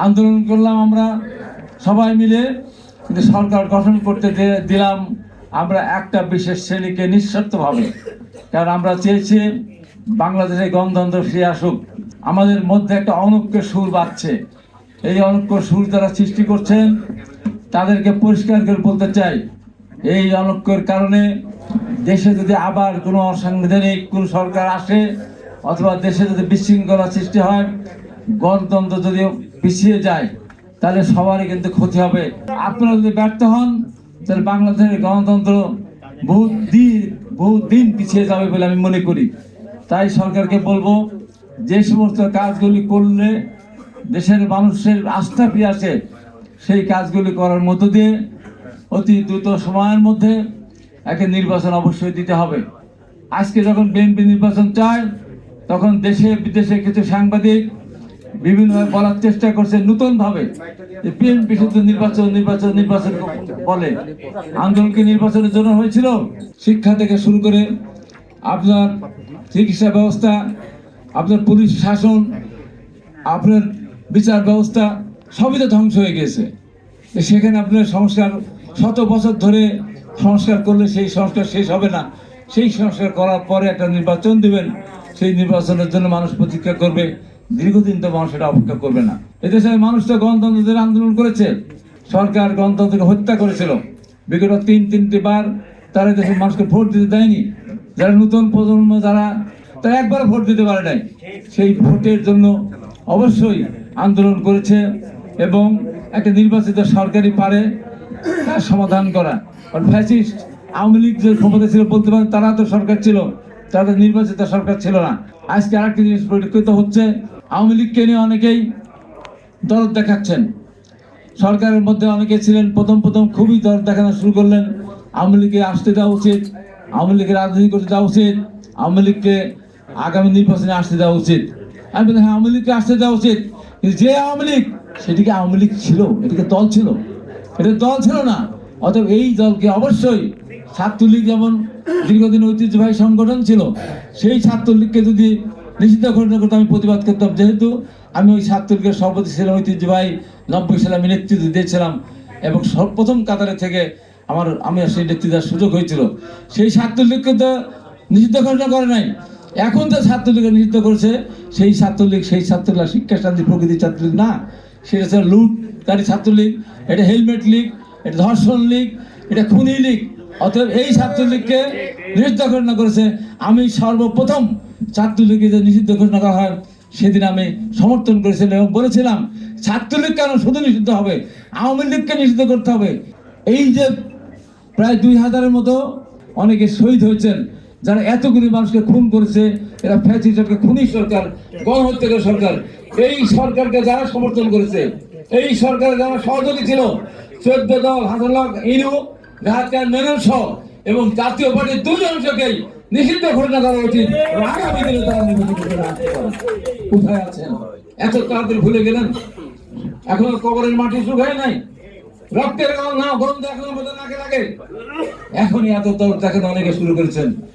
আন্দোলন করলাম আমরা সবাই মিলে, কিন্তু সরকার গঠন করতে দিলাম আমরা একটা বিশেষ শ্রেণীকে নিঃস্বার্থভাবে। কারণ আমরা চেয়েছি বাংলাদেশে গণতন্ত্র ফিরে আসুক। আমাদের মধ্যে একটা অনৈক্যের সুর বাজছে। এই অনৈক্য সুর যারা সৃষ্টি করছেন তাদেরকে পরিষ্কার করে বলতে চাই, এই অনৈক্যের কারণে দেশে যদি আবার কোনো অসাংবিধানিক কোন সরকার আসে অথবা দেশে যদি বিশৃঙ্খলা সৃষ্টি হয়, গণতন্ত্র যদি পিছিয়ে যায়, তাহলে সবারই কিন্তু ক্ষতি হবে। আপনারা যদি ব্যর্থ হন তাহলে বাংলাদেশের গণতন্ত্র বহু দিন পিছিয়ে যাবে বলে আমি মনে করি। তাই সরকারকে বলবো, যে সমস্ত কাজগুলি করলে দেশের মানুষের আস্থা ফিরে আসে সেই কাজগুলি করার মধ্য দিয়ে অতি দ্রুত সময়ের মধ্যে একটা নির্বাচন অবশ্যই দিতে হবে। আজকে যখন বিএনপি নির্বাচন চায়, তখন দেশে বিদেশে কিছু সাংবাদিক বিভিন্নভাবে বলার চেষ্টা করছে নতুনভাবে, বিএনপি শুধু নির্বাচন নির্বাচন নির্বাচন বলে। আন্দোলন কি নির্বাচনের জন্য হয়েছিল? শিক্ষা থেকে শুরু করে আপনার চিকিৎসা ব্যবস্থা, আপনার পুলিশ শাসন, আপনার বিচার ব্যবস্থা সবই তো ধ্বংস হয়ে গেছে। সেখানে আপনার সংস্কার, শত বছর ধরে সংস্কার করলে সেই সংস্কার শেষ হবে না। সেই সংস্কার করার পরে একটা নির্বাচন দিবেন, সেই নির্বাচনের জন্য মানুষ প্রতীক্ষা করবে। দীর্ঘদিন তো মানুষ এটা অপেক্ষা করবে না। এদেশের মানুষ তো গণতন্ত্রের আন্দোলন করেছে, সরকার গণতন্ত্রকে হত্যা করেছিল বিগত তিনটি বার। তারা দেশের মানুষকে ভোট দিতে দেয়নি। যারা নতুন প্রজন্ম তারা একবার ভোট দিতে পারে নাই, সেই ভোটের জন্য অবশ্যই আন্দোলন করেছে এবং একটা নির্বাচিত সরকারই পারে তার সমাধান করা। ফ্যাসিস্ট আওয়ামী লীগ যে ক্ষমতা ছিল বলতে পারেন, তারা তো সরকার ছিল, তাদের নির্বাচিত সরকার ছিল না। আজকে আরেকটি জিনিস পরিলক্ষিত হচ্ছে, আওয়ামী লীগকে নিয়ে অনেকেই দরদ দেখাচ্ছেন। সরকারের মধ্যে অনেকে ছিলেন প্রথম খুবই দরদ দেখানো শুরু করলেন, আওয়ামী লীগকে আসতে দেওয়া উচিত, আওয়ামী লীগের রাজনীতি করতে দেওয়া উচিত, আওয়ামী লীগকে আগামী নির্বাচনে আসতে দেওয়া উচিত। আমি বলি হ্যাঁ, আওয়ামী লীগকে আসতে দেওয়া উচিত, কিন্তু যে আওয়ামী লীগ সেটিকে আওয়ামী লীগ ছিল, এটিকে দল ছিল, এটা দল ছিল না। অতএব এই দলকে অবশ্যই, ছাত্রলীগ যেমন দীর্ঘদিন ঐতিহ্যবাহী সংগঠন ছিল, সেই ছাত্রলীগকে যদি নিষিদ্ধ ঘোষণা করতে আমি প্রতিবাদ করতাম। যেহেতু আমি ওই ছাত্রলীগের সভাপতি ছিলাম, ঐতিহ্যবাহী 90 সালে আমি নেতৃত্ব দিয়েছিলাম এবং প্রথম কাতারে থেকে আমি সেই নেতৃত্ব দেওয়ার সুযোগ হয়েছিল। সেই ছাত্রলীগকে তো নিষিদ্ধ ঘোষণা করে নাই, এখন তো ছাত্রলীগকে নিষিদ্ধ করেছে। সেই ছাত্রলীগ শিক্ষা শান্তি প্রকৃতির ছাত্রলীগ না, সেটা হচ্ছে লুটকারী ছাত্রলীগ, এটা হেলমেট লীগ, এটা ধর্ষণ লীগ, এটা খুনি লীগ। অতএব এই ছাত্রলীগকে নিষিদ্ধ ঘোষণা করেছে। আমি সর্বপ্রথম ছাত্রলীগকে যে নিষিদ্ধ ঘোষণা করা হয় সেদিন আমি সমর্থন করেছিলাম এবং বলেছিলাম, ছাত্রলীগ কেন শুধু নিষিদ্ধ হবে, আওয়ামী লীগকে নিষিদ্ধ করতে হবে। এই যে প্রায় 2000-এর মতো অনেকে শহীদ হয়েছেন, যারা এতগুলি মানুষকে খুন করেছে, এরা ফ্যাসিস্ট সরকার, খুনি সরকার, গণহত্যাকারী সরকার। এই সরকারকে যারা সমর্থন করেছে, এই সরকারের যারা সহযোগী ছিল, 14 দল, হাসানুল্লাহ ইনু, রাহাত মেনন সহ এবং জাতীয় পার্টির 2 জনকেই নিষিদ্ধ ঘোষণা করা উচিত। আগামী দিনে তারা নির্বাচন আসতে পারে। কোথায় আছেন? এত তাড়াতাড়ি ভুলে গেলেন? এখনো কবরের মাটি শুকায় নাই, রক্তের গন্ধ এখনো নাকে লাগে, এখনই এত দর দেখাতে অনেকে শুরু করেছেন।